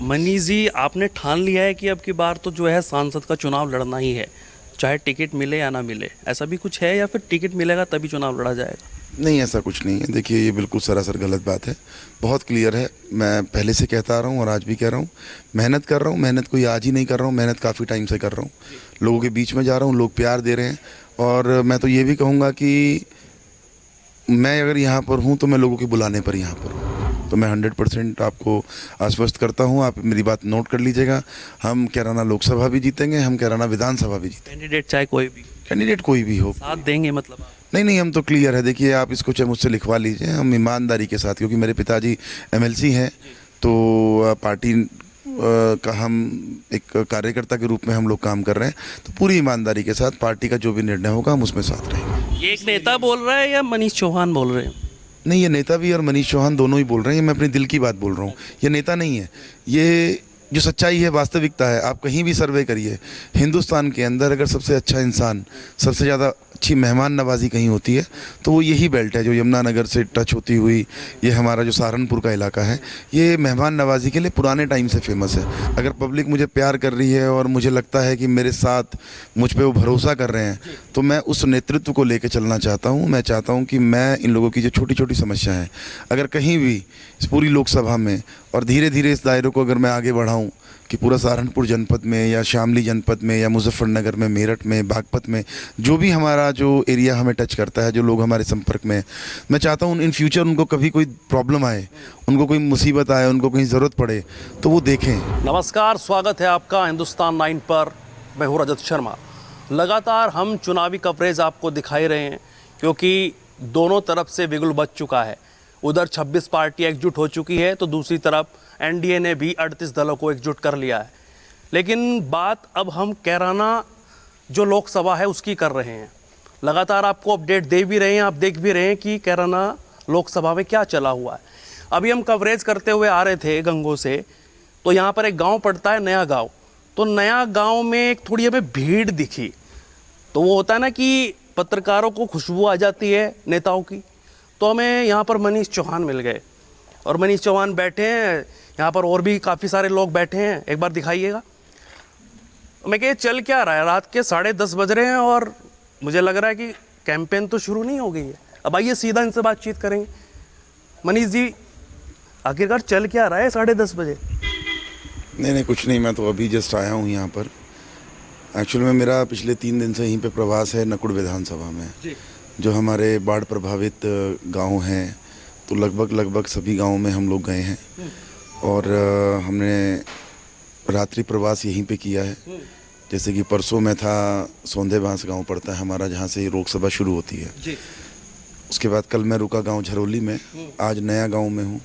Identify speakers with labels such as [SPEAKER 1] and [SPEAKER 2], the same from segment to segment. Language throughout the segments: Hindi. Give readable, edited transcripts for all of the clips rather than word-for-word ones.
[SPEAKER 1] मनीष जी, आपने ठान लिया है कि अब की बार तो जो है सांसद का चुनाव लड़ना ही है, चाहे टिकट मिले या ना मिले, ऐसा भी कुछ है या फिर टिकट मिलेगा तभी चुनाव लड़ा जाएगा?
[SPEAKER 2] नहीं, ऐसा कुछ नहीं है। देखिए, ये बिल्कुल सरासर गलत बात है। बहुत क्लियर है। मैं पहले से कहता आ रहा हूँ और आज भी कह रहा हूँ, मेहनत कर रहा हूँ। मेहनत कोई आज ही नहीं कर रहा हूँ, मेहनत काफ़ी टाइम से कर रहा हूँ। लोगों के बीच में जा रहा हूँ, लोग प्यार दे रहे हैं। और मैं तो ये भी कहूँगा कि मैं अगर यहाँ पर हूँ तो मैं लोगों के बुलाने पर यहाँ पर हूँ। तो मैं 100% आपको आश्वस्त करता हूँ, आप मेरी बात नोट कर लीजिएगा। हम कैराना लोकसभा भी जीतेंगे, हम कैराना विधानसभा भी जीतेंगे।
[SPEAKER 1] कैंडिडेट चाहे कोई भी
[SPEAKER 2] कैंडिडेट कोई भी हो,
[SPEAKER 1] साथ देंगे मतलब आप?
[SPEAKER 2] नहीं नहीं, हम तो क्लियर है। देखिए, आप इसको चाहे मुझसे लिखवा लीजिए, हम ईमानदारी के साथ, क्योंकि मेरे पिताजी एमएलसी हैं, तो पार्टी का हम एक कार्यकर्ता के रूप में हम लोग काम कर रहे हैं। तो पूरी ईमानदारी के साथ पार्टी का जो भी निर्णय होगा हम उसमें साथ रहेंगे।
[SPEAKER 1] ये एक नेता बोल रहा है या मनीष चौहान बोल रहे हैं?
[SPEAKER 2] नहीं, ये नेता भी और मनीष चौहान दोनों ही बोल रहे हैं। मैं अपने दिल की बात बोल रहा हूँ, ये नेता नहीं है। ये जो सच्चाई है, वास्तविकता है। आप कहीं भी सर्वे करिए, हिंदुस्तान के अंदर अगर सबसे अच्छा इंसान, सबसे ज़्यादा अच्छी मेहमान नवाजी कहीं होती है तो वो यही बेल्ट है जो यमुनानगर से टच होती हुई, ये हमारा जो सहारनपुर का इलाका है, ये मेहमान नवाजी के लिए पुराने टाइम से फेमस है। अगर पब्लिक मुझे प्यार कर रही है और मुझे लगता है कि मेरे साथ मुझ पे वो भरोसा कर रहे हैं, तो मैं उस नेतृत्व को लेकर चलना चाहता हूँ। मैं चाहता हूँ कि मैं इन लोगों की जो छोटी छोटी समस्या है, अगर कहीं भी इस पूरी लोकसभा में और धीरे धीरे इस दायरे को अगर मैं आगे बढ़ाऊँ कि पूरा सहारनपुर जनपद में या शामली जनपद में या मुजफ्फरनगर में, मेरठ में, बागपत में, जो भी हमारा जो एरिया हमें टच करता है, जो लोग हमारे संपर्क में, मैं चाहता हूँ इन फ्यूचर उनको कभी कोई प्रॉब्लम आए, उनको कोई मुसीबत आए, उनको कहीं ज़रूरत पड़े तो वो देखें।
[SPEAKER 1] नमस्कार, स्वागत है आपका हिंदुस्तान 9 पर। मैं हूँ रजत शर्मा। लगातार हम चुनावी कवरेज आपको दिखाई रहे हैं क्योंकि दोनों तरफ से बिगुल बच चुका है। उधर 26 पार्टी एकजुट हो चुकी है तो दूसरी तरफ एनडीए ने भी 38 दलों को एकजुट कर लिया है। लेकिन बात अब हम कैराना जो लोकसभा है उसकी कर रहे हैं। लगातार आपको अपडेट दे भी रहे हैं, आप देख भी रहे हैं कि कैराना लोकसभा में क्या चला हुआ है। अभी हम कवरेज करते हुए आ रहे थे गंगो से, तो यहाँ पर एक गांव पड़ता है नया गांव। तो नया गांव में एक थोड़ी हमें भीड़ दिखी। तो वो होता है ना कि पत्रकारों को खुशबू आ जाती है नेताओं की। तो हमें यहाँ पर मनीष चौहान मिल गए और मनीष चौहान बैठे हैं यहाँ पर, और भी काफ़ी सारे लोग बैठे हैं। एक बार दिखाइएगा। मैं कह चल क्या रहा है, रात के 10:30 बज रहे हैं और मुझे लग रहा है कि कैंपेन तो शुरू नहीं हो गई है। अब आइए सीधा इनसे बातचीत करेंगे। मनीष जी, आखिरकार चल क्या रहा है 10:30 बजे?
[SPEAKER 2] नहीं, कुछ नहीं, मैं तो अभी जस्ट आया हूँ यहाँ पर। एक्चुअल में मेरा पिछले 3 दिन से यहीं पे प्रवास है नकुड़ विधानसभा में, जो हमारे बाढ़ प्रभावित गांव हैं। तो लगभग सभी गांवों में हम लोग गए हैं और हमने रात्रि प्रवास यहीं पे किया है। जैसे कि परसों में था सौंधेबांस गांव पड़ता है हमारा, जहाँ से लोकसभा शुरू होती है। उसके बाद कल मैं रुका गांव झरोली में, आज नया गांव में हूँ।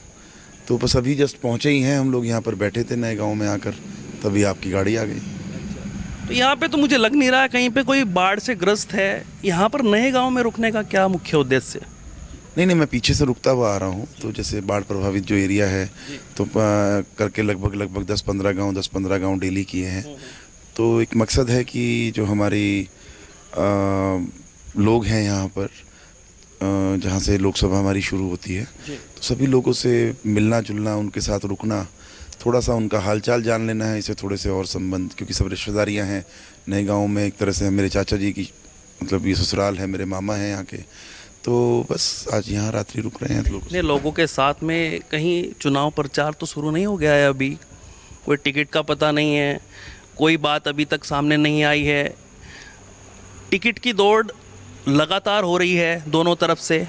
[SPEAKER 2] तो बस अभी जस्ट पहुँचे ही हैं हम लोग। यहाँ पर बैठे थे नए गांव में आकर, तभी आपकी गाड़ी आ गई।
[SPEAKER 1] तो यहाँ पे तो मुझे लग नहीं रहा कहीं पे कोई बाढ़ से ग्रस्त है। यहाँ पर नए गांव में रुकने का क्या मुख्य उद्देश्य?
[SPEAKER 2] नहीं, मैं पीछे से रुकता हुआ आ रहा हूँ। तो जैसे बाढ़ प्रभावित जो एरिया है, तो करके लगभग 10-15 गांव डेली किए हैं। तो एक मकसद है कि जो हमारी लोग हैं यहाँ पर, जहाँ से लोकसभा हमारी शुरू होती है, तो सभी लोगों से मिलना जुलना, उनके साथ रुकना, थोड़ा सा उनका हालचाल जान लेना है। इससे थोड़े से और संबंध, क्योंकि सब रिश्तेदारियाँ हैं नए गाँव में। एक तरह से मेरे चाचा जी की मतलब ये ससुराल है, मेरे मामा हैं यहाँ के। तो बस आज यहाँ रात्रि रुक रहे हैं लोग।
[SPEAKER 1] लोगों के साथ में कहीं चुनाव प्रचार तो शुरू नहीं हो गया है अभी? कोई टिकट का पता नहीं है, कोई बात अभी तक सामने नहीं आई है। टिकट की दौड़ लगातार हो रही है दोनों तरफ से।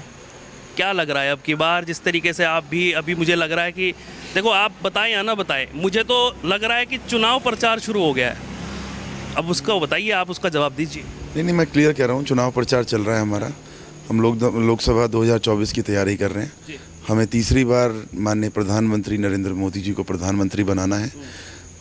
[SPEAKER 1] क्या लग रहा है अब की बार, जिस तरीके से आप भी, अभी मुझे लग रहा है कि देखो, आप बताएं या ना बताएं, मुझे तो लग रहा है कि चुनाव प्रचार शुरू हो गया है। अब उसका बताइए, आप उसका जवाब दीजिए।
[SPEAKER 2] नहीं, मैं क्लियर कह रहा हूँ, चुनाव प्रचार चल रहा है हमारा। हम लोग लोकसभा 2024 की तैयारी कर रहे हैं। हमें तीसरी बार माननीय प्रधानमंत्री नरेंद्र मोदी जी को प्रधानमंत्री बनाना है।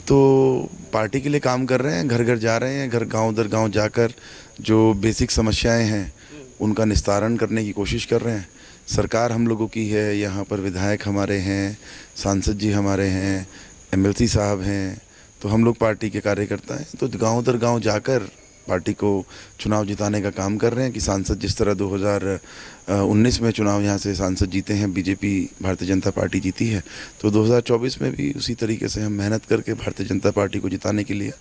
[SPEAKER 2] तो पार्टी के लिए काम कर रहे हैं, घर घर जा रहे हैं, घर गांव दर गांव जाकर जो बेसिक समस्याएं हैं उनका निस्तारण करने की कोशिश कर रहे हैं। सरकार हम लोगों की है, यहाँ पर विधायक हमारे हैं, सांसद जी हमारे हैं, एमएलसी साहब हैं। तो हम लोग पार्टी के कार्यकर्ता हैं। तो गांव दर गांव जाकर पार्टी को चुनाव जिताने का काम कर रहे हैं कि सांसद जिस तरह 2019 में चुनाव यहाँ से सांसद जीते हैं, बीजेपी भारतीय जनता पार्टी जीती है, तो 2024 में भी उसी तरीके से हम मेहनत करके भारतीय जनता पार्टी को जिताने के लिए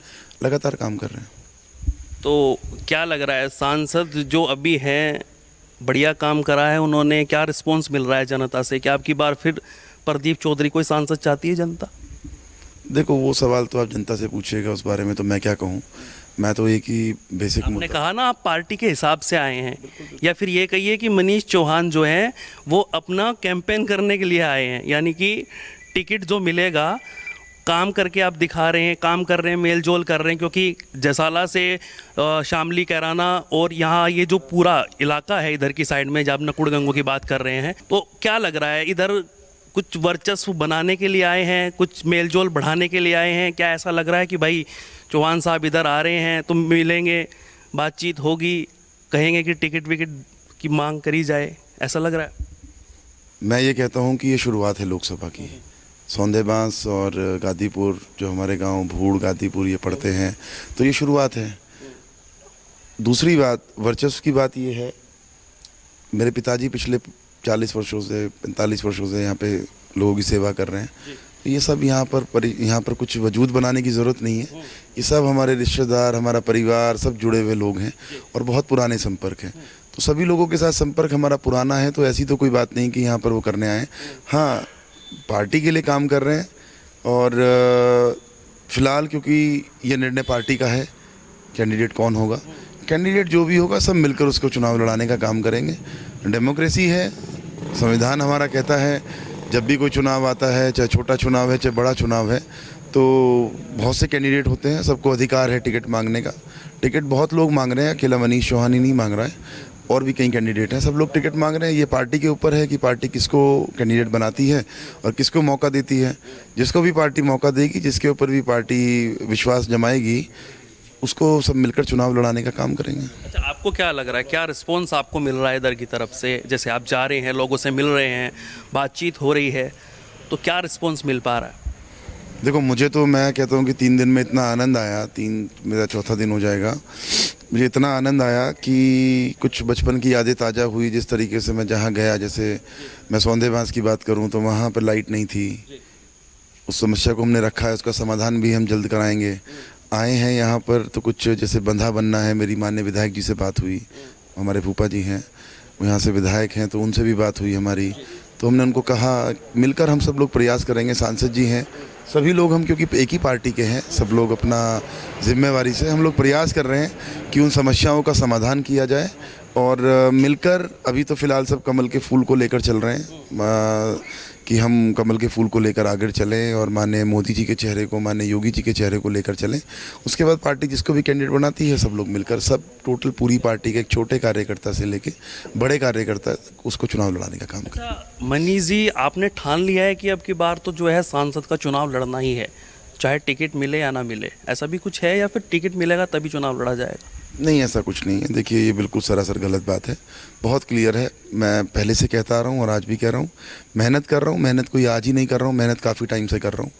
[SPEAKER 2] लगातार काम कर रहे हैं।
[SPEAKER 1] तो क्या लग रहा है, सांसद जो अभी हैं बढ़िया काम करा है उन्होंने, क्या रिस्पॉन्स मिल रहा है जनता से? क्या आपकी बार फिर प्रदीप चौधरी कोई सांसद चाहती है जनता?
[SPEAKER 2] देखो, वो सवाल तो आप जनता से पूछिएगा, उस बारे में तो मैं क्या कहूँ। मैं तो एक ही बेसिक
[SPEAKER 1] आपने कहा ना आप पार्टी के हिसाब से आए हैं, या फिर ये कहिए कि मनीष चौहान जो हैं वो अपना कैंपेन करने के लिए आए हैं, यानी कि टिकट जो मिलेगा काम करके आप दिखा रहे हैं, काम कर रहे हैं, मेल जोल कर रहे हैं, क्योंकि जसाला से शामली, कैराना और यहाँ ये जो पूरा इलाका है इधर की साइड में, जब आप नकुड़ गंगों की बात कर रहे हैं, तो क्या लग रहा है इधर कुछ वर्चस्व बनाने के लिए आए हैं, कुछ मेल जोल बढ़ाने के लिए आए हैं? क्या ऐसा लग रहा है कि भाई चौहान साहब इधर आ रहे हैं तो मिलेंगे, बातचीत होगी, कहेंगे कि टिकट विकेट की मांग करी जाए, ऐसा लग रहा है?
[SPEAKER 2] मैं ये कहता हूँ कि ये शुरुआत है लोकसभा की। सौंदेबांस और गादीपुर जो हमारे गांव भूड़ गादीपुर ये पड़ते हैं, तो ये शुरुआत है। दूसरी बात, वर्चस्व की बात ये है, मेरे पिताजी पिछले 40 वर्षों से 45 वर्षों से यहाँ पे लोगों की सेवा कर रहे हैं। तो ये सब यहाँ पर कुछ वजूद बनाने की ज़रूरत नहीं है। ये सब हमारे रिश्तेदार, हमारा परिवार, सब जुड़े हुए लोग हैं और बहुत पुराने संपर्क हैं। तो सभी लोगों के साथ संपर्क हमारा पुराना है, तो ऐसी तो कोई बात नहीं कि यहाँ पर वो करने आए। हाँ, पार्टी के लिए काम कर रहे हैं और फिलहाल क्योंकि ये निर्णय पार्टी का है, कैंडिडेट कौन होगा, कैंडिडेट जो भी होगा सब मिलकर उसको चुनाव लड़ाने का काम करेंगे। डेमोक्रेसी है, संविधान हमारा कहता है जब भी कोई चुनाव आता है, चाहे छोटा चुनाव है चाहे बड़ा चुनाव है, तो बहुत से कैंडिडेट होते हैं, सबको अधिकार है टिकट मांगने का। टिकट बहुत लोग मांग रहे हैं, अकेला मनीष चौहान ही नहीं मांग रहा है, और भी कई कैंडिडेट हैं, सब लोग टिकट मांग रहे हैं। ये पार्टी के ऊपर है कि पार्टी किसको कैंडिडेट बनाती है और किसको मौका देती है। जिसको भी पार्टी मौका देगी, जिसके ऊपर भी पार्टी विश्वास जमाएगी, उसको सब मिलकर चुनाव लड़ाने का काम करेंगे।
[SPEAKER 1] अच्छा, आपको क्या लग रहा है, क्या रिस्पॉन्स आपको मिल रहा है इधर की तरफ से? जैसे आप जा रहे हैं, लोगों से मिल रहे हैं, बातचीत हो रही है, तो क्या रिस्पॉन्स मिल पा रहा है?
[SPEAKER 2] देखो, मुझे तो, मैं कहता हूँ कि 3 दिन में इतना आनंद आया, मेरा चौथा दिन हो जाएगा, मुझे इतना आनंद आया कि कुछ बचपन की यादें ताज़ा हुई। जिस तरीके से मैं जहाँ गया, जैसे मैं सौंदेबांस की बात करूँ तो वहाँ पर लाइट नहीं थी, उस समस्या को हमने रखा है, उसका समाधान भी हम जल्द कराएंगे। आए हैं यहाँ पर तो कुछ जैसे बंधा बनना है, मेरी माननीय विधायक जी से बात हुई, हमारे फूफा जी हैं वो यहाँ से विधायक हैं, तो उनसे भी बात हुई हमारी। तो हमने उनको कहा मिलकर हम सब लोग प्रयास करेंगे, सांसद जी हैं, सभी लोग हम क्योंकि एक ही पार्टी के हैं, सब लोग अपना जिम्मेवारी से हम लोग प्रयास कर रहे हैं कि उन समस्याओं का समाधान किया जाए और मिलकर। अभी तो फ़िलहाल सब कमल के फूल को लेकर चल रहे हैं कि हम कमल के फूल को लेकर आगे चलें और माननीय मोदी जी के चेहरे को, माननीय योगी जी के चेहरे को लेकर चलें। उसके बाद पार्टी जिसको भी कैंडिडेट बनाती है, सब लोग मिलकर, सब टोटल पूरी पार्टी के, एक छोटे कार्यकर्ता से लेके बड़े कार्यकर्ता, उसको चुनाव लड़ाने का काम करें।
[SPEAKER 1] मनीष जी, आपने ठान लिया है कि अब की बार तो जो है सांसद का चुनाव लड़ना ही है, चाहे टिकट मिले या ना मिले, ऐसा भी कुछ है, या फिर टिकट मिलेगा तभी चुनाव लड़ा जाएगा?
[SPEAKER 2] नहीं, ऐसा कुछ नहीं है। देखिए, ये बिल्कुल सरासर गलत बात है, बहुत क्लियर है। मैं पहले से कहता आ रहा हूँ और आज भी कह रहा हूँ, मेहनत कर रहा हूँ, मेहनत कोई आज ही नहीं कर रहा हूँ, मेहनत काफ़ी टाइम से कर रहा हूँ,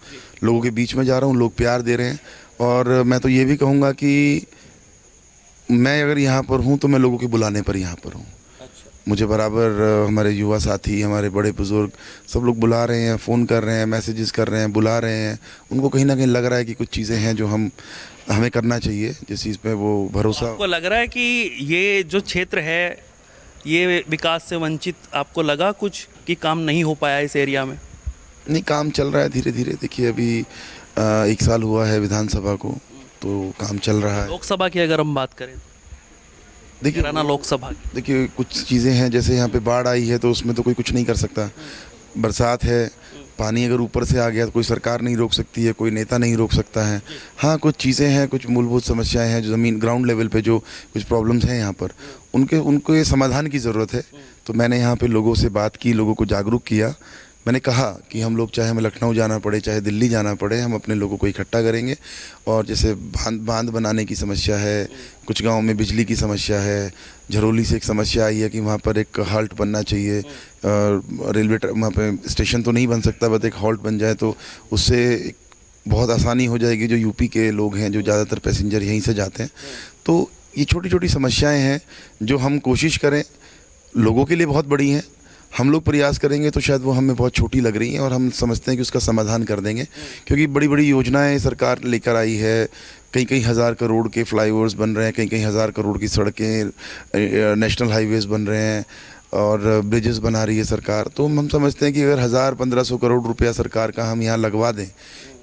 [SPEAKER 2] लोगों के बीच में जा रहा हूँ, लोग प्यार दे रहे हैं। और मैं तो ये भी कहूँगा कि मैं अगर यहाँ पर हूँ तो मैं लोगों के बुलाने पर यहाँ पर हूँ। मुझे बराबर हमारे युवा साथी, हमारे बड़े बुजुर्ग सब लोग बुला रहे हैं, फ़ोन कर रहे हैं, मैसेजेस कर रहे हैं, बुला रहे हैं। उनको कहीं ना कहीं लग रहा है कि कुछ चीज़ें हैं जो हमें करना चाहिए, जिस चीज़ पे वो भरोसा।
[SPEAKER 1] आपको लग रहा है कि ये जो क्षेत्र है ये विकास से वंचित आपको लगा कुछ, कि काम नहीं हो पाया इस एरिया में?
[SPEAKER 2] नहीं, काम चल रहा है धीरे धीरे। देखिए, अभी 1 साल हुआ है विधानसभा को, तो काम चल रहा है।
[SPEAKER 1] लोकसभा की अगर हम बात करें,
[SPEAKER 2] देखिए
[SPEAKER 1] कैराना लोकसभा,
[SPEAKER 2] देखिए कुछ चीज़ें हैं, जैसे यहाँ पे बाढ़ आई है तो उसमें तो कोई कुछ नहीं कर सकता। बरसात है, पानी अगर ऊपर से आ गया तो कोई सरकार नहीं रोक सकती है, कोई नेता नहीं रोक सकता है। हाँ, कुछ चीज़ें हैं, कुछ मूलभूत समस्याएं हैं जो ज़मीन ग्राउंड लेवल पे जो कुछ प्रॉब्लम्स हैं यहाँ पर, उनको ये समाधान की ज़रूरत है। तो मैंने यहाँ पे लोगों से बात की, लोगों को जागरूक किया। मैंने कहा कि हम लोग, चाहे हमें लखनऊ जाना पड़े, चाहे दिल्ली जाना पड़े, हम अपने लोगों को इकट्ठा करेंगे। और जैसे बांध बनाने की समस्या है, कुछ गांव में बिजली की समस्या है, झरोली से एक समस्या आई है कि वहाँ पर एक हॉल्ट बनना चाहिए, रेलवे वहाँ पे स्टेशन तो नहीं बन सकता, बट एक हॉल्ट बन जाए तो उससे बहुत आसानी हो जाएगी। जो यूपी के लोग हैं, जो ज़्यादातर पैसेंजर यहीं से जाते हैं, तो ये छोटी छोटी समस्याएं हैं जो हम कोशिश करें, लोगों के लिए बहुत बड़ी हैं, हम लोग प्रयास करेंगे तो शायद वो हमें बहुत छोटी लग रही हैं और हम समझते हैं कि उसका समाधान कर देंगे, क्योंकि बड़ी बड़ी योजनाएं सरकार लेकर आई है। कई कई हज़ार करोड़ के फ्लाईओवर्स बन रहे हैं, कई कई हज़ार करोड़ की सड़कें, नेशनल हाईवेज़ बन रहे हैं और ब्रिजेस बना रही है सरकार। तो हम समझते हैं कि अगर 1000-1500 करोड़ रुपया सरकार का हम यहाँ लगवा दें,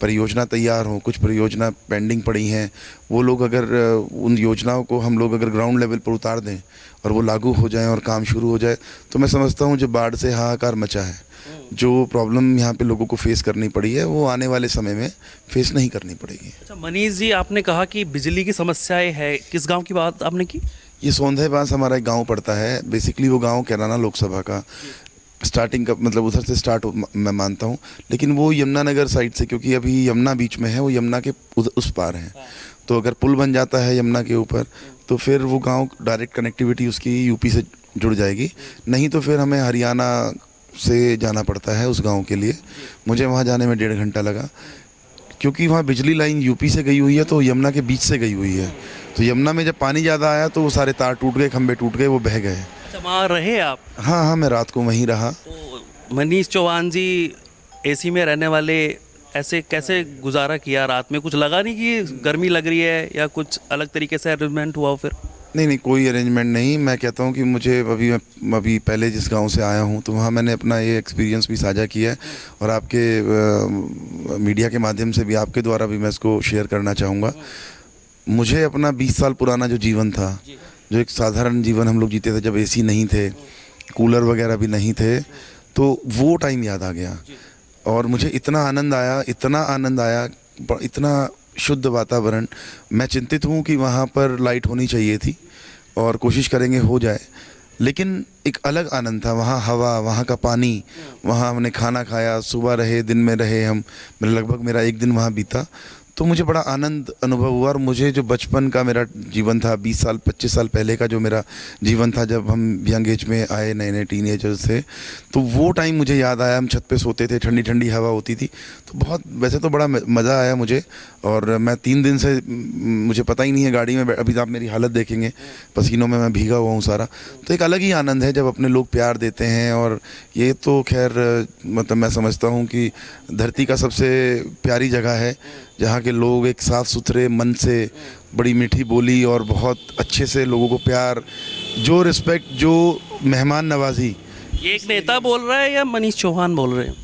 [SPEAKER 2] परियोजना तैयार हो, कुछ परियोजना पेंडिंग पड़ी हैं, वो लोग अगर उन योजनाओं को हम लोग अगर ग्राउंड लेवल पर उतार दें और वो लागू हो जाएं और काम शुरू हो जाए, तो मैं समझता हूँ जो बाढ़ से हाहाकार मचा है, जो प्रॉब्लम यहाँ पे लोगों को फेस करनी पड़ी है, वो आने वाले समय में फेस नहीं करनी पड़ेगी।
[SPEAKER 1] अच्छा मनीष जी, आपने कहा कि बिजली की समस्याएं है, किस गांव की बात आपने की?
[SPEAKER 2] ये सोंधेबास हमारा एक गांव पड़ता है। बेसिकली वो गांव कैराना लोकसभा का स्टार्टिंग का मतलब उधर से स्टार्ट मैं मानता हूँ, लेकिन वो यमुनानगर साइड से, क्योंकि अभी यमुना बीच में है, वो यमुना के उस पार है। तो अगर पुल बन जाता है यमुना के ऊपर, तो फिर वो गांव डायरेक्ट कनेक्टिविटी उसकी यूपी से जुड़ जाएगी। नहीं तो फिर हमें हरियाणा से जाना पड़ता है उस गांव के लिए। मुझे वहाँ जाने में 1.5 घंटा लगा, क्योंकि वहाँ बिजली लाइन यूपी से गई हुई है, तो यमुना के बीच से गई हुई है। तो यमुना में जब पानी ज़्यादा आया तो वो सारे तार टूट गए, खंभे टूट गए, वो बह गए।
[SPEAKER 1] अच्छा वहाँ रहे आप?
[SPEAKER 2] हाँ हाँ, मैं रात को वहीं रहा।
[SPEAKER 1] तो मनीष चौहान जी एसी में रहने वाले, ऐसे कैसे गुजारा किया रात में? कुछ लगा नहीं कि गर्मी लग रही है या कुछ अलग तरीके से अरेंजमेंट हुआ हो फिर?
[SPEAKER 2] नहीं नहीं, कोई अरेंजमेंट नहीं। मैं कहता हूँ कि मुझे अभी पहले जिस गांव से आया हूँ, तो वहाँ मैंने अपना ये एक्सपीरियंस भी साझा किया है और आपके मीडिया के माध्यम से भी, आपके द्वारा भी मैं इसको शेयर करना चाहूँगा। मुझे अपना 20 साल पुराना जो जीवन था, जो एक साधारण जीवन हम लोग जीते थे, जब एसी नहीं थे, कूलर वगैरह भी नहीं थे, तो वो टाइम याद आ गया और मुझे इतना आनंद आया, इतना शुद्ध वातावरण। मैं चिंतित हूँ कि वहाँ पर लाइट होनी चाहिए थी और कोशिश करेंगे हो जाए, लेकिन एक अलग आनंद था। वहाँ हवा, वहाँ का पानी, वहाँ हमने खाना खाया, सुबह रहे, दिन में रहे हम, लगभग मेरा 1 दिन वहाँ बीता। तो मुझे बड़ा आनंद अनुभव हुआ और मुझे जो बचपन का मेरा जीवन था, 20 साल 25 साल पहले का जो मेरा जीवन था, जब हम यंग एज में आए, नए नए टीनेजर्स थे, तो वो टाइम मुझे याद आया। हम छत पे सोते थे, ठंडी ठंडी हवा होती थी, तो बहुत, वैसे तो बड़ा मज़ा आया मुझे। और मैं 3 दिन से, मुझे पता ही नहीं है गाड़ी में, अभी आप मेरी हालत देखेंगे, पसीनों में मैं भीगा हुआ हूँ सारा। तो एक अलग ही आनंद है जब अपने लोग प्यार देते हैं। और ये तो खैर मतलब मैं समझता हूँ कि धरती का सबसे प्यारी जगह है, जहाँ के लोग एक साफ़ सुथरे मन से, बड़ी मीठी बोली और बहुत अच्छे से लोगों को प्यार, जो रिस्पेक्ट, जो मेहमान नवाजी।
[SPEAKER 1] ये एक नेता बोल रहा है या मनीष चौहान बोल रहे हैं?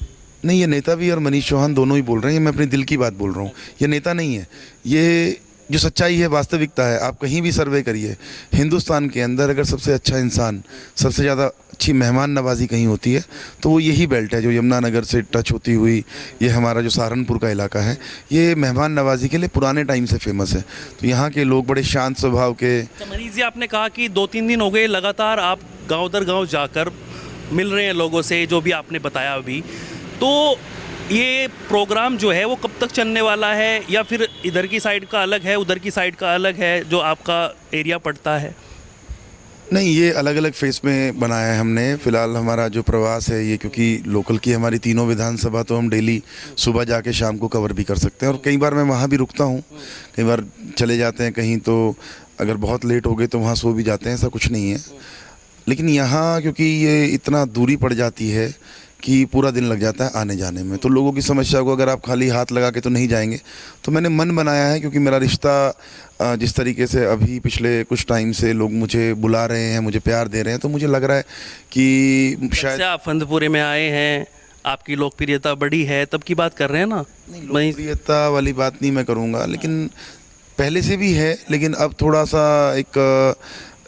[SPEAKER 2] नहीं, ये नेता भी और मनीष चौहान दोनों ही बोल रहे हैं। मैं अपने दिल की बात बोल रहा हूँ, ये नेता नहीं है। ये जो सच्चाई है, वास्तविकता है। आप कहीं भी सर्वे करिए, हिंदुस्तान के अंदर अगर सबसे अच्छा इंसान, सबसे ज़्यादा अच्छी मेहमान नवाजी कहीं होती है, तो वो यही बेल्ट है जो यमुनानगर से टच होती हुई, ये हमारा जो सहारनपुर का इलाका है, ये मेहमान नवाजी के लिए पुराने टाइम से फेमस है। तो यहाँ के लोग बड़े शांत स्वभाव के।
[SPEAKER 1] मनीष जी, आपने कहा कि 2-3 दिन हो गए लगातार आप गाँव दर गाँव जाकर मिल रहे हैं लोगों से, जो भी आपने बताया अभी। तो ये प्रोग्राम जो है वो कब तक चलने वाला है, या फिर इधर की साइड का अलग है, उधर की साइड का अलग है, जो आपका एरिया पड़ता है?
[SPEAKER 2] नहीं, ये अलग अलग फेस में बनाया है हमने। फ़िलहाल हमारा जो प्रवास है ये, क्योंकि लोकल की हमारी तीनों विधानसभा, तो हम डेली सुबह जाके शाम को कवर भी कर सकते हैं। और कई बार मैं वहाँ भी रुकता हूँ, कई बार चले जाते हैं कहीं, तो अगर बहुत लेट हो गए तो वहाँ सो भी जाते हैं, ऐसा कुछ नहीं है। लेकिन यहाँ क्योंकि ये इतना दूरी पड़ जाती है कि पूरा दिन लग जाता है आने जाने में, तो लोगों की समस्या को अगर आप खाली हाथ लगा के तो नहीं जाएंगे। तो मैंने मन बनाया है, क्योंकि मेरा रिश्ता जिस तरीके से अभी पिछले कुछ टाइम से लोग मुझे बुला रहे हैं, मुझे प्यार दे रहे हैं, तो मुझे लग रहा है कि शायद
[SPEAKER 1] आप फंदपुरे में आए हैं, आपकी लोकप्रियता बढ़ी है, तब की बात कर रहे हैं ना?
[SPEAKER 2] नहीं, लोकप्रियता वाली बात नहीं मैं करूँगा, लेकिन पहले से भी है, लेकिन अब थोड़ा सा एक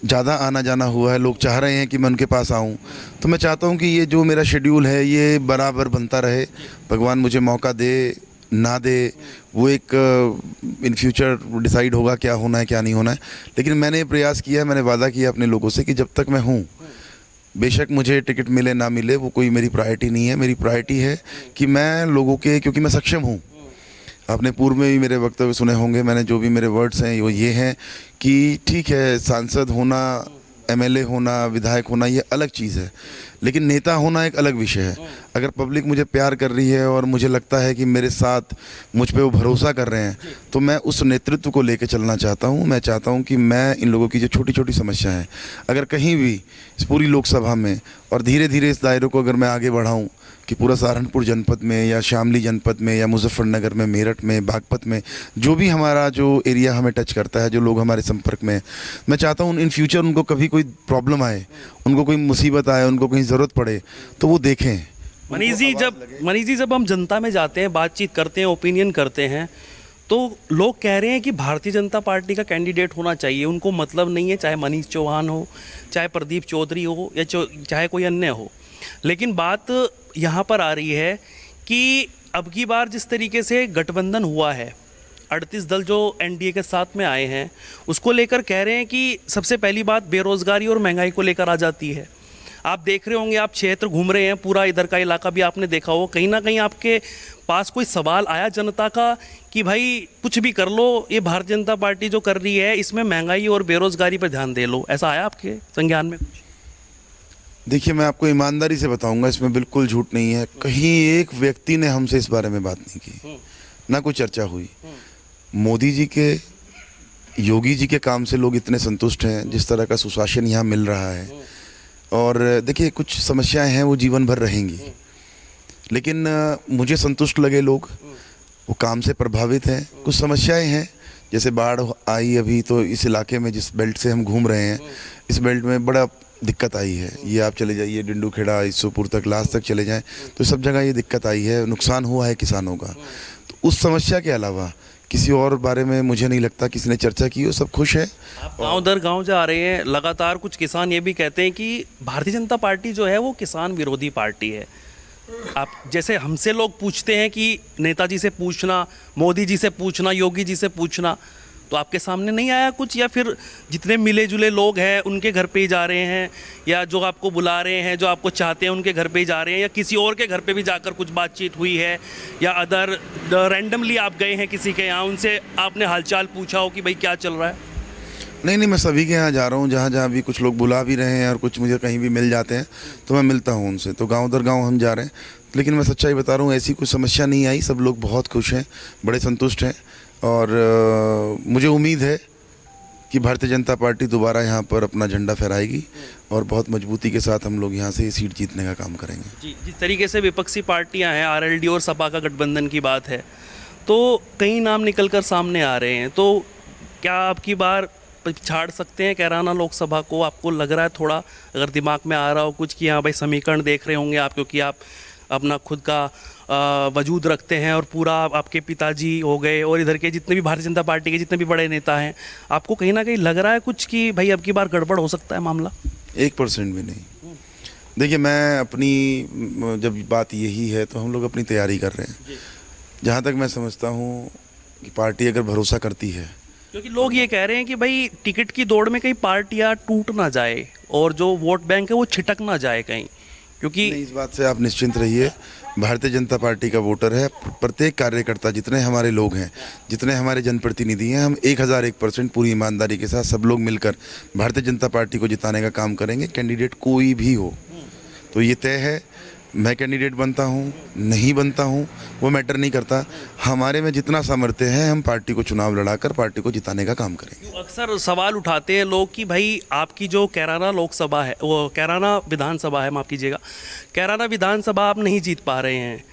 [SPEAKER 2] ज़्यादा आना जाना हुआ है। लोग चाह रहे हैं कि मैं उनके पास आऊँ, तो मैं चाहता हूँ कि ये जो मेरा शेड्यूल है ये बराबर बनता रहे। भगवान मुझे मौका दे ना दे, वो एक इन फ्यूचर डिसाइड होगा क्या होना है क्या नहीं होना है। लेकिन मैंने प्रयास किया है, मैंने वादा किया अपने लोगों से कि जब तक मैं हूँ, बेशक मुझे टिकट मिले ना मिले, वो कोई मेरी प्रायोरिटी नहीं है। मेरी प्रायोरिटी है कि मैं लोगों के, क्योंकि मैं सक्षम हूँ। आपने पूर्व में भी मेरे वक्तव्य सुने होंगे, मैंने जो भी मेरे वर्ड्स हैं वो ये हैं कि ठीक है, सांसद होना एमएलए होना, विधायक होना ये अलग चीज़ है, लेकिन नेता होना एक अलग विषय है। अगर पब्लिक मुझे प्यार कर रही है और मुझे लगता है कि मेरे साथ मुझ पे वो भरोसा कर रहे हैं, तो मैं उस नेतृत्व को लेके चलना चाहता हूँ। मैं चाहता हूँ कि मैं इन लोगों की जो छोटी छोटी समस्या है, अगर कहीं भी इस पूरी लोकसभा में और धीरे धीरे इस दायरे को अगर मैं आगे बढ़ाऊँ कि पूरा सहारनपुर जनपद में या शामली जनपद में या मुजफ्फरनगर में, मेरठ में, बागपत में, जो भी हमारा जो एरिया हमें टच करता है, जो लोग हमारे संपर्क में, मैं चाहता हूँ इन फ्यूचर उनको कभी कोई प्रॉब्लम आए, उनको कोई मुसीबत आए, उनको कहीं ज़रूरत पड़े तो वो देखें।
[SPEAKER 1] मनीष जी, जब हम जनता में जाते हैं, बातचीत करते हैं, ओपिनियन करते हैं, तो लोग कह रहे हैं कि भारतीय जनता पार्टी का कैंडिडेट होना चाहिए। उनको मतलब नहीं है चाहे मनीष चौहान हो, चाहे प्रदीप चौधरी हो या चाहे कोई अन्य हो। लेकिन बात यहाँ पर आ रही है कि अब की बार जिस तरीके से गठबंधन हुआ है, 38 दल जो एनडीए के साथ में आए हैं, उसको लेकर कह रहे हैं कि सबसे पहली बात बेरोजगारी और महंगाई को लेकर आ जाती है। आप देख रहे होंगे, आप क्षेत्र घूम रहे हैं, पूरा इधर का इलाका भी आपने देखा हो, कहीं ना कहीं आपके पास कोई सवाल आया जनता का कि भाई कुछ भी कर लो, ये भारतीय जनता पार्टी जो कर रही है इसमें महंगाई और बेरोजगारी पर ध्यान दे लो, ऐसा आया आपके संज्ञान में कुछ?
[SPEAKER 2] देखिए, मैं आपको ईमानदारी से बताऊंगा, इसमें बिल्कुल झूठ नहीं है। कहीं एक व्यक्ति ने हमसे इस बारे में बात नहीं की, ना कोई चर्चा हुई। मोदी जी के, योगी जी के काम से लोग इतने संतुष्ट हैं, जिस तरह का सुशासन यहाँ मिल रहा है। और देखिए, कुछ समस्याएं हैं वो जीवन भर रहेंगी, लेकिन मुझे संतुष्ट लगे लोग, वो काम से प्रभावित हैं। कुछ समस्याएं हैं, जैसे बाढ़ आई अभी, तो इस इलाके में जिस बेल्ट से हम घूम रहे हैं, इस बेल्ट में बड़ा दिक्कत आई है। ये आप चले जाइए डिंडूखेड़ा, ईसुपुर तक, लास्ट तक चले जाएं तो सब जगह ये दिक्कत आई है, नुकसान हुआ है किसानों का। तो उस समस्या के अलावा किसी और बारे में मुझे नहीं लगता किसी ने चर्चा की हो। सब खुश है।
[SPEAKER 1] आप गांव दर गांव जा रहे हैं, लगातार कुछ किसान ये भी कहते हैं कि भारतीय जनता पार्टी जो है वो किसान विरोधी पार्टी है। आप जैसे हमसे लोग पूछते हैं कि नेताजी से पूछना, मोदी जी से पूछना, योगी जी से पूछना, तो आपके सामने नहीं आया कुछ? या फिर जितने मिले जुले लोग हैं उनके घर पे ही जा रहे हैं, या जो आपको बुला रहे हैं, जो आपको चाहते हैं उनके घर पे ही जा रहे हैं, या किसी और के घर पे भी जाकर कुछ बातचीत हुई है, या अदर रैंडमली आप गए हैं किसी के यहाँ, उनसे आपने हालचाल पूछा हो कि भाई क्या चल रहा है?
[SPEAKER 2] नहीं, मैं सभी के यहाँ जा रहा हूँ, जहाँ जहाँ भी कुछ लोग बुला भी रहे हैं और कुछ मुझे कहीं भी मिल जाते हैं तो मैं मिलता हूँ उनसे। तो गांव दर गांव हम जा रहे हैं, लेकिन मैं सच्चाई बता रहा हूँ, ऐसी कोई समस्या नहीं आई। सब लोग बहुत खुश हैं, बड़े संतुष्ट हैं, और मुझे उम्मीद है कि भारतीय जनता पार्टी दोबारा यहाँ पर अपना झंडा फहराएगी और बहुत मजबूती के साथ हम लोग यहाँ से ये सीट जीतने का काम करेंगे।
[SPEAKER 1] जी, जिस तरीके से विपक्षी पार्टियाँ हैं, आरएलडी और सपा का गठबंधन की बात है, तो कई नाम निकल कर सामने आ रहे हैं, तो क्या आपकी बार छाड़ सकते हैं कैराना लोकसभा को? आपको लग रहा है थोड़ा, अगर दिमाग में आ रहा हो कुछ कि हाँ भाई, समीकरण देख रहे होंगे आप, क्योंकि आप अपना खुद का वजूद रखते हैं, और पूरा आपके पिताजी हो गए और इधर के जितने भी भारतीय जनता पार्टी के जितने भी बड़े नेता हैं, आपको कहीं ना कहीं लग रहा है कुछ कि भाई अब की बार गड़बड़ हो सकता है मामला?
[SPEAKER 2] 1% भी नहीं। देखिए, मैं अपनी, जब बात यही है तो हम लोग अपनी तैयारी कर रहे हैं। जहाँ तक मैं समझता हूँ कि पार्टी अगर भरोसा करती है,
[SPEAKER 1] क्योंकि लोग ये कह रहे हैं कि भाई टिकट की दौड़ में कहीं पार्टियां टूट ना जाए और जो वोट बैंक है वो छिटक ना जाए कहीं, क्योंकि
[SPEAKER 2] इस बात से आप निश्चिंत रहिए, भारतीय जनता पार्टी का वोटर है। प्रत्येक कार्यकर्ता, जितने हमारे लोग हैं, जितने हमारे जनप्रतिनिधि हैं, हम 1001% पूरी ईमानदारी के साथ सब लोग मिलकर भारतीय जनता पार्टी को जिताने का काम करेंगे, कैंडिडेट कोई भी हो। तो ये तय है, मैं कैंडिडेट बनता हूँ नहीं बनता हूँ वो मैटर नहीं करता। हमारे में जितना सामर्थ्य है, हम पार्टी को चुनाव लड़ाकर पार्टी को जिताने का काम करेंगे।
[SPEAKER 1] अक्सर सवाल उठाते हैं लोग कि भाई आपकी जो कैराना लोकसभा है, वो कैराना विधानसभा है, माफ़ कीजिएगा, कैराना विधानसभा आप नहीं जीत पा रहे हैं।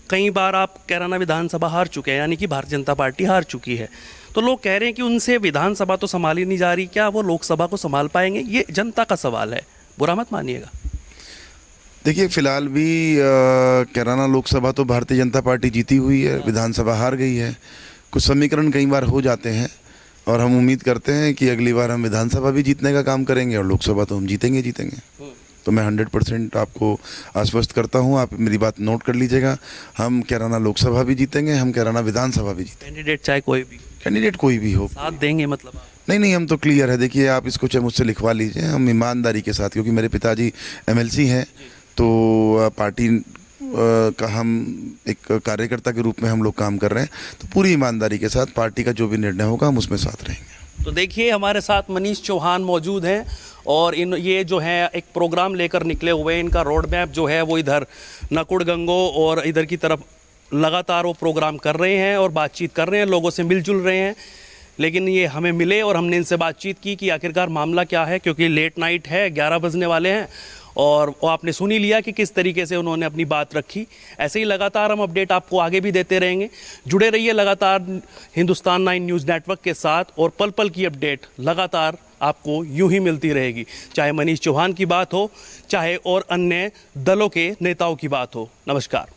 [SPEAKER 1] कई बार आप कैराना विधानसभा हार चुके हैं, यानी कि भारतीय जनता पार्टी हार चुकी है। तो लोग कह रहे हैं कि उनसे विधानसभा तो संभाली नहीं जा रही, क्या वो लोकसभा को संभाल पाएंगे? ये जनता का सवाल है, बुरा मत मानिएगा।
[SPEAKER 2] देखिए, फिलहाल भी कैराना लोकसभा तो भारतीय जनता पार्टी जीती हुई है, विधानसभा हार गई है। कुछ समीकरण कई बार हो जाते हैं, और हम उम्मीद करते हैं कि अगली बार हम विधानसभा भी जीतने का काम करेंगे, और लोकसभा तो हम जीतेंगे। तो मैं 100% आपको आश्वस्त करता हूँ, आप मेरी बात नोट कर लीजिएगा। हम कैराना लोकसभा भी जीतेंगे, हम कैराना विधानसभा भी जीतेंगे।
[SPEAKER 1] कैंडिडेट चाहे कोई भी,
[SPEAKER 2] कैंडिडेट कोई भी हो,
[SPEAKER 1] साथ देंगे मतलब आप?
[SPEAKER 2] नहीं, हम तो क्लियर है। देखिए, आप इसको चाहे मुझसे लिखवा लीजिए, हम ईमानदारी के साथ, क्योंकि मेरे पिताजी MLC हैं, तो पार्टी का हम एक कार्यकर्ता के रूप में हम लोग काम कर रहे हैं, तो पूरी ईमानदारी के साथ पार्टी का जो भी निर्णय होगा हम उसमें साथ रहेंगे।
[SPEAKER 1] तो देखिए हमारे साथ मनीष चौहान मौजूद हैं और ये जो है एक प्रोग्राम लेकर निकले हुए हैं। इनका रोड मैप जो है वो इधर नकुड़ गंगो और इधर की तरफ लगातार वो प्रोग्राम कर रहे हैं और बातचीत कर रहे हैं, लोगों से मिलजुल रहे हैं। लेकिन ये हमें मिले और हमने इनसे बातचीत की कि आखिरकार मामला क्या है, क्योंकि लेट नाइट है, 11 बजने वाले हैं और वो आपने सुन ही लिया कि किस तरीके से उन्होंने अपनी बात रखी। ऐसे ही लगातार हम अपडेट आपको आगे भी देते रहेंगे। जुड़े रहिए लगातार हिंदुस्तान 9 न्यूज़ नेटवर्क के साथ और पल पल की अपडेट लगातार आपको यूं ही मिलती रहेगी, चाहे मनीष चौहान की बात हो, चाहे और अन्य दलों के नेताओं की बात हो। नमस्कार।